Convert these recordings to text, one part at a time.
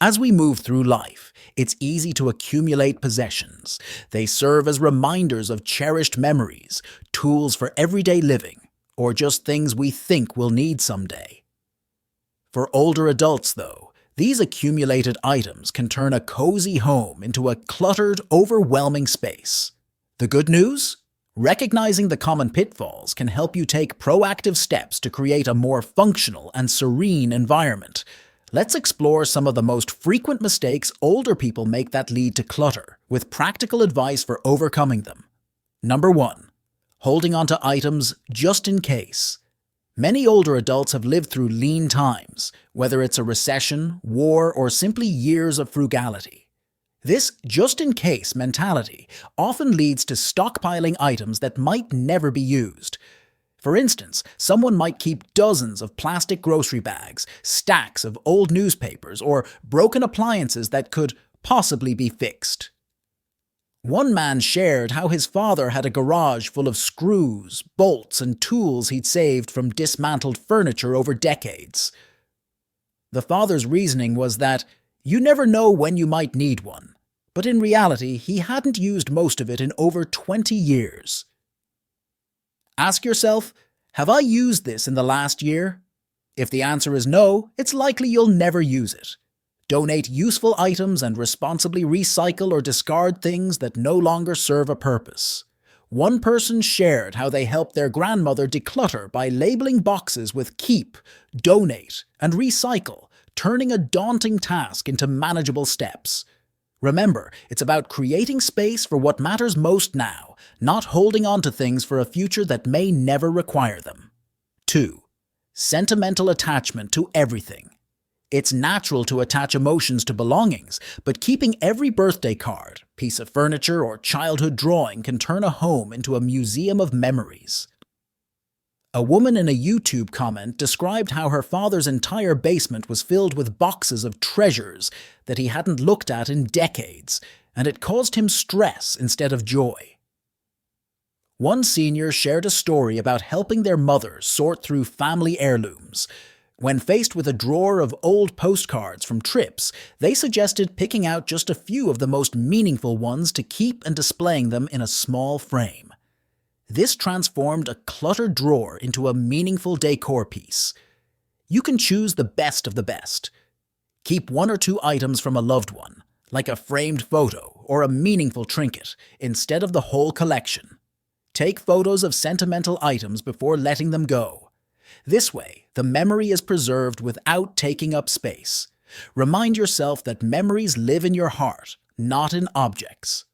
As we move through life, it's easy to accumulate possessions. They serve as reminders of cherished memories, tools for everyday living, or just things we think we'll need someday. For older adults, though, these accumulated items can turn a cozy home into a cluttered, overwhelming space. The good news? Recognizing the common pitfalls can help you take proactive steps to create a more functional and serene environment. Let's explore some of the most frequent mistakes older people make that lead to clutter, with practical advice for overcoming them. Number 1. Holding onto items just in case. Many older adults have lived through lean times, whether it's a recession, war, or simply years of frugality. This just-in-case mentality often leads to stockpiling items that might never be used. For instance, someone might keep dozens of plastic grocery bags, stacks of old newspapers, or broken appliances that could possibly be fixed. One man shared how his father had a garage full of screws, bolts, and tools he'd saved from dismantled furniture over decades. The father's reasoning was that you never know when you might need one, but in reality, he hadn't used most of it in over 20 years. Ask yourself, have I used this in the last year? If the answer is no, it's likely you'll never use it. Donate useful items and responsibly recycle or discard things that no longer serve a purpose. One person shared how they helped their grandmother declutter by labeling boxes with keep, donate, and recycle, turning a daunting task into manageable steps. Remember, it's about creating space for what matters most now, not holding on to things for a future that may never require them. 2. Sentimental attachment to everything. It's natural to attach emotions to belongings, but keeping every birthday card, piece of furniture, or childhood drawing can turn a home into a museum of memories. A woman in a YouTube comment described how her father's entire basement was filled with boxes of treasures that he hadn't looked at in decades, and it caused him stress instead of joy. One senior shared a story about helping their mother sort through family heirlooms. When faced with a drawer of old postcards from trips, they suggested picking out just a few of the most meaningful ones to keep and displaying them in a small frame. This transformed a cluttered drawer into a meaningful decor piece. You can choose the best of the best. Keep 1 or 2 items from a loved one, like a framed photo or a meaningful trinket, instead of the whole collection. Take photos of sentimental items before letting them go. This way, the memory is preserved without taking up space. Remind yourself that memories live in your heart, not in objects.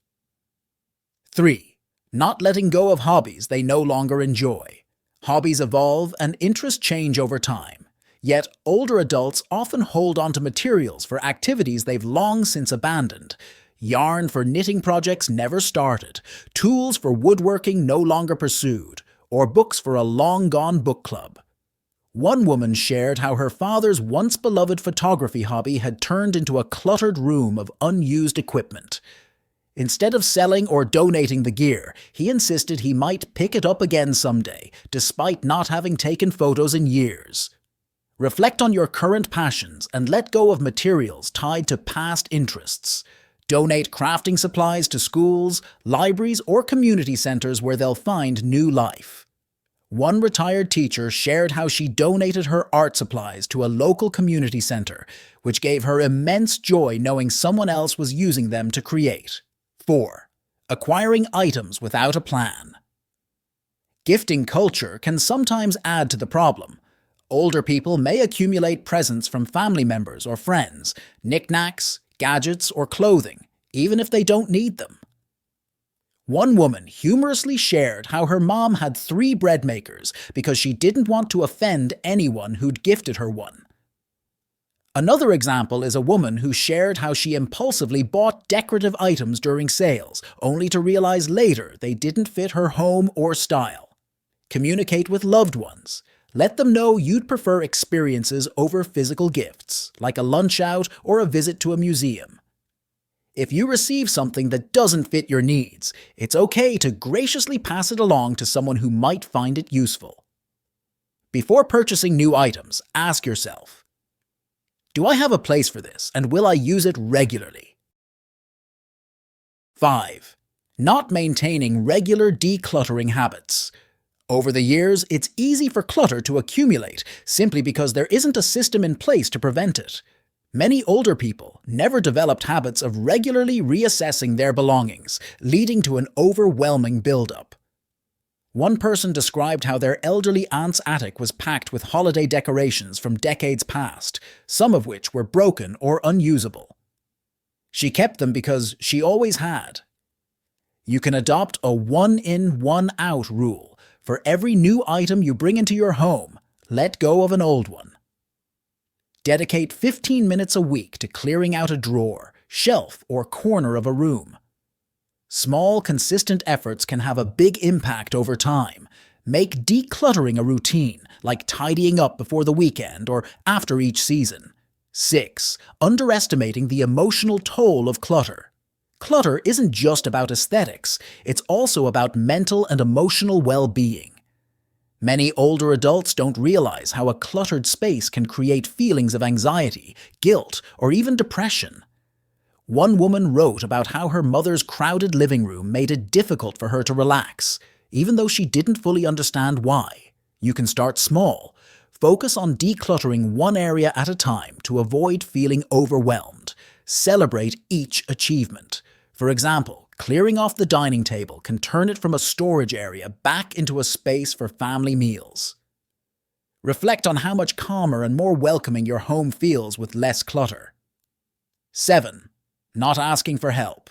3. Not letting go of hobbies they no longer enjoy. Hobbies evolve and interests change over time. Yet, older adults often hold on to materials for activities they've long since abandoned. Yarn for knitting projects never started, tools for woodworking no longer pursued, or books for a long-gone book club. One woman shared how her father's once-beloved photography hobby had turned into a cluttered room of unused equipment. Instead of selling or donating the gear, he insisted he might pick it up again someday, despite not having taken photos in years. Reflect on your current passions and let go of materials tied to past interests. Donate crafting supplies to schools, libraries, or community centers where they'll find new life. One retired teacher shared how she donated her art supplies to a local community center, which gave her immense joy knowing someone else was using them to create. 4. Acquiring items without a plan. Gifting culture can sometimes add to the problem. Older people may accumulate presents from family members or friends, knickknacks, gadgets, or clothing, even if they don't need them. One woman humorously shared how her mom had 3 bread makers because she didn't want to offend anyone who'd gifted her one. Another example is a woman who shared how she impulsively bought decorative items during sales, only to realize later they didn't fit her home or style. Communicate with loved ones. Let them know you'd prefer experiences over physical gifts, like a lunch out or a visit to a museum. If you receive something that doesn't fit your needs, it's okay to graciously pass it along to someone who might find it useful. Before purchasing new items, ask yourself, Do I have a place for this, and will I use it regularly? 5. Not maintaining regular decluttering habits. Over the years, it's easy for clutter to accumulate simply because there isn't a system in place to prevent it. Many older people never developed habits of regularly reassessing their belongings, leading to an overwhelming buildup. One person described how their elderly aunt's attic was packed with holiday decorations from decades past, some of which were broken or unusable. She kept them because she always had. You can adopt a one-in, one-out rule. For every new item you bring into your home, let go of an old one. Dedicate 15 minutes a week to clearing out a drawer, shelf, or corner of a room. Small, consistent efforts can have a big impact over time. Make decluttering a routine, like tidying up before the weekend or after each season. 6. Underestimating the emotional toll of clutter. Clutter isn't just about aesthetics, it's also about mental and emotional well-being. Many older adults don't realize how a cluttered space can create feelings of anxiety, guilt, or even depression. One woman wrote about how her mother's crowded living room made it difficult for her to relax, even though she didn't fully understand why. You can start small. Focus on decluttering one area at a time to avoid feeling overwhelmed. Celebrate each achievement. For example, clearing off the dining table can turn it from a storage area back into a space for family meals. Reflect on how much calmer and more welcoming your home feels with less clutter. 7. Not asking for help.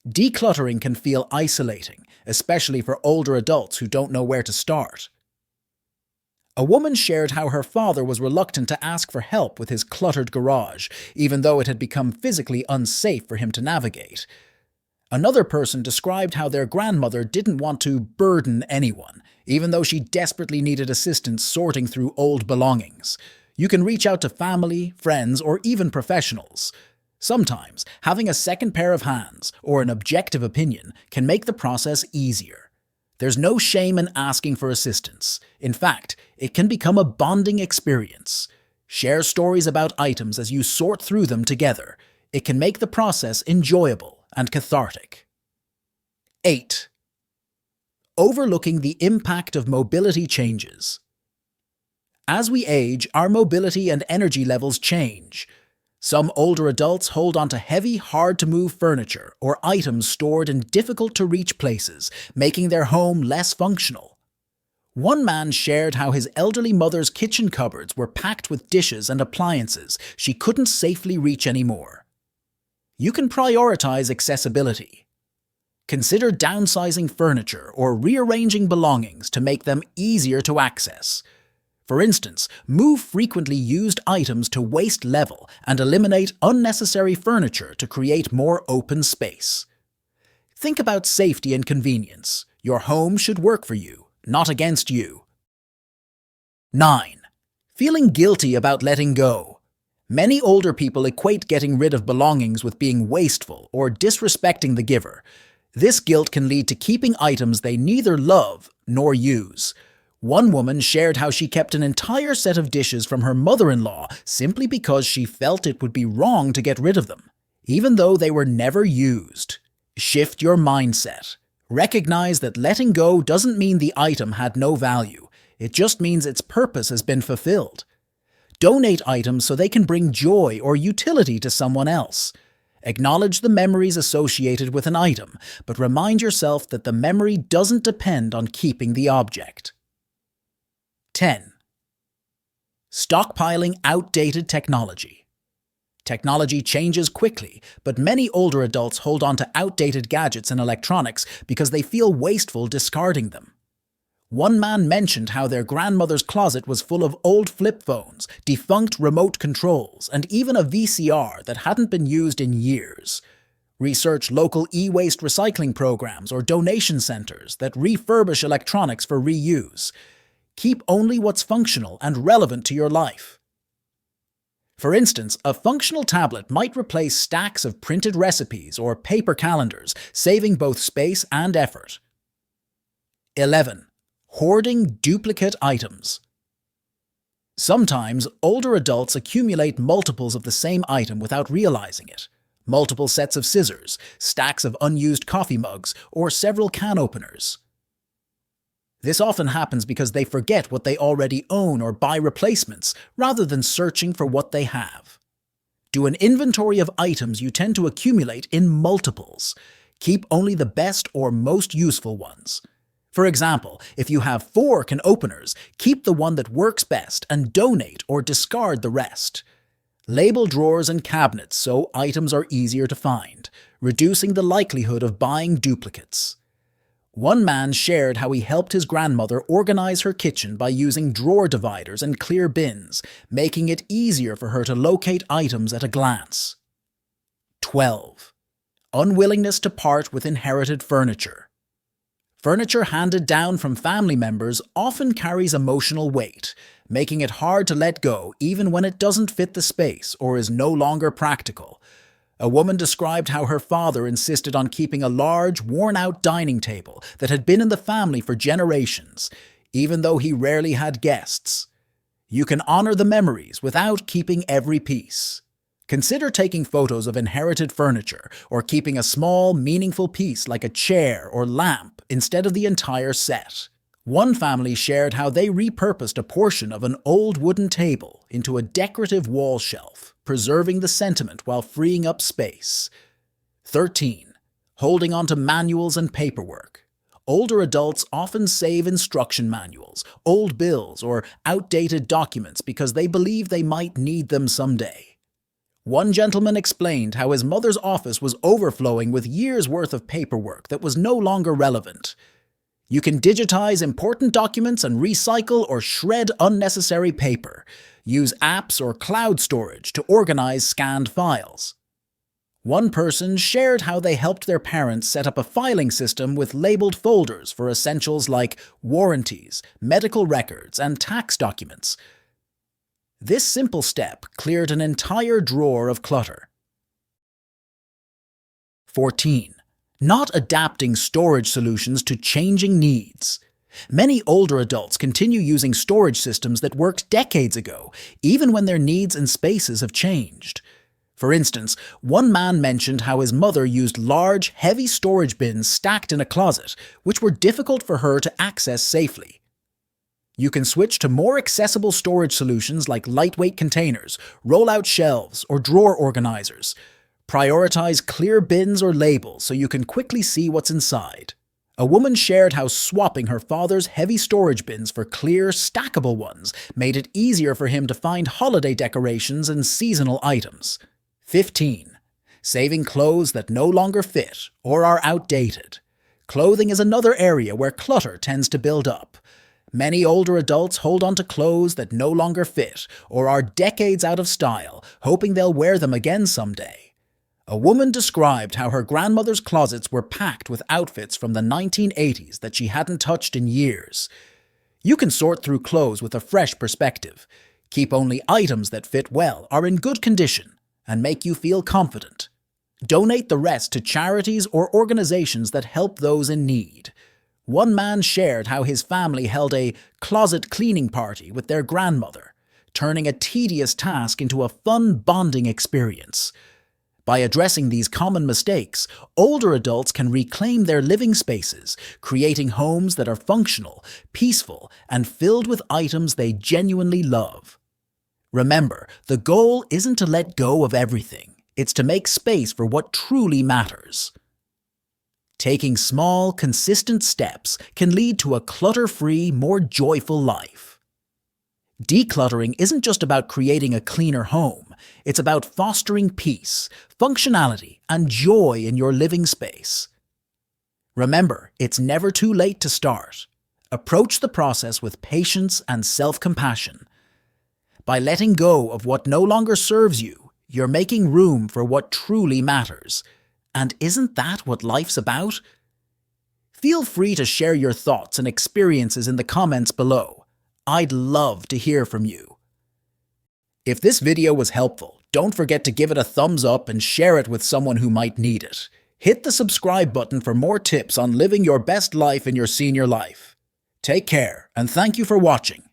Decluttering can feel isolating, especially for older adults who don't know where to start. A woman shared how her father was reluctant to ask for help with his cluttered garage, even though it had become physically unsafe for him to navigate. Another person described how their grandmother didn't want to burden anyone, even though she desperately needed assistance sorting through old belongings. You can reach out to family, friends, or even professionals. Sometimes, having a second pair of hands or an objective opinion can make the process easier. There's no shame in asking for assistance. In fact, it can become a bonding experience. Share stories about items as you sort through them together. It can make the process enjoyable and cathartic. 8. Overlooking the impact of mobility changes. As we age, our mobility and energy levels change. Some older adults hold onto heavy, hard-to-move furniture or items stored in difficult-to-reach places, making their home less functional. One man shared how his elderly mother's kitchen cupboards were packed with dishes and appliances she couldn't safely reach anymore. You can prioritize accessibility. Consider downsizing furniture or rearranging belongings to make them easier to access. For instance, move frequently used items to waist level and eliminate unnecessary furniture to create more open space. Think about safety and convenience. Your home should work for you, not against you. 9. Feeling guilty about letting go. Many older people equate getting rid of belongings with being wasteful or disrespecting the giver. This guilt can lead to keeping items they neither love nor use. One woman shared how she kept an entire set of dishes from her mother-in-law simply because she felt it would be wrong to get rid of them, even though they were never used. Shift your mindset. Recognize that letting go doesn't mean the item had no value. It just means its purpose has been fulfilled. Donate items so they can bring joy or utility to someone else. Acknowledge the memories associated with an item, but remind yourself that the memory doesn't depend on keeping the object. 10. Stockpiling outdated technology. Technology changes quickly, but many older adults hold on to outdated gadgets and electronics because they feel wasteful discarding them. One man mentioned how their grandmother's closet was full of old flip phones, defunct remote controls, and even a VCR that hadn't been used in years. Research local e-waste recycling programs or donation centers that refurbish electronics for reuse. Keep only what's functional and relevant to your life. For instance, a functional tablet might replace stacks of printed recipes or paper calendars, saving both space and effort. 11. Hoarding duplicate items. Sometimes, older adults accumulate multiples of the same item without realizing it. Multiple sets of scissors, stacks of unused coffee mugs, or several can openers. This often happens because they forget what they already own or buy replacements, rather than searching for what they have. Do an inventory of items you tend to accumulate in multiples. Keep only the best or most useful ones. For example, if you have 4 can openers, keep the one that works best and donate or discard the rest. Label drawers and cabinets so items are easier to find, reducing the likelihood of buying duplicates. One man shared how he helped his grandmother organize her kitchen by using drawer dividers and clear bins, making it easier for her to locate items at a glance. 12. Unwillingness to part with inherited furniture. Furniture handed down from family members often carries emotional weight, making it hard to let go even when it doesn't fit the space or is no longer practical. A woman described how her father insisted on keeping a large, worn-out dining table that had been in the family for generations, even though he rarely had guests. You can honor the memories without keeping every piece. Consider taking photos of inherited furniture or keeping a small, meaningful piece like a chair or lamp instead of the entire set. One family shared how they repurposed a portion of an old wooden table into a decorative wall shelf, preserving the sentiment while freeing up space. 13. Holding on to manuals and paperwork. Older adults often save instruction manuals, old bills, or outdated documents because they believe they might need them someday. One gentleman explained how his mother's office was overflowing with years' worth of paperwork that was no longer relevant. You can digitize important documents and recycle or shred unnecessary paper. Use apps or cloud storage to organize scanned files. One person shared how they helped their parents set up a filing system with labeled folders for essentials like warranties, medical records, and tax documents. This simple step cleared an entire drawer of clutter. 14. Not adapting storage solutions to changing needs. Many older adults continue using storage systems that worked decades ago, even when their needs and spaces have changed. For instance, one man mentioned how his mother used large, heavy storage bins stacked in a closet, which were difficult for her to access safely. You can switch to more accessible storage solutions like lightweight containers, roll-out shelves, or drawer organizers. Prioritize clear bins or labels so you can quickly see what's inside. A woman shared how swapping her father's heavy storage bins for clear, stackable ones made it easier for him to find holiday decorations and seasonal items. 15. Saving clothes that no longer fit or are outdated. Clothing is another area where clutter tends to build up. Many older adults hold on to clothes that no longer fit or are decades out of style, hoping they'll wear them again someday. A woman described how her grandmother's closets were packed with outfits from the 1980s that she hadn't touched in years. You can sort through clothes with a fresh perspective. Keep only items that fit well, are in good condition, and make you feel confident. Donate the rest to charities or organizations that help those in need. One man shared how his family held a closet cleaning party with their grandmother, turning a tedious task into a fun bonding experience. By addressing these common mistakes, older adults can reclaim their living spaces, creating homes that are functional, peaceful, and filled with items they genuinely love. Remember, the goal isn't to let go of everything. It's to make space for what truly matters. Taking small, consistent steps can lead to a clutter-free, more joyful life. Decluttering isn't just about creating a cleaner home. It's about fostering peace, functionality, and joy in your living space. Remember, it's never too late to start. Approach the process with patience and self-compassion. By letting go of what no longer serves you, you're making room for what truly matters. And isn't that what life's about? Feel free to share your thoughts and experiences in the comments below. I'd love to hear from you. If this video was helpful, don't forget to give it a thumbs up and share it with someone who might need it. Hit the subscribe button for more tips on living your best life in your senior life. Take care, and thank you for watching.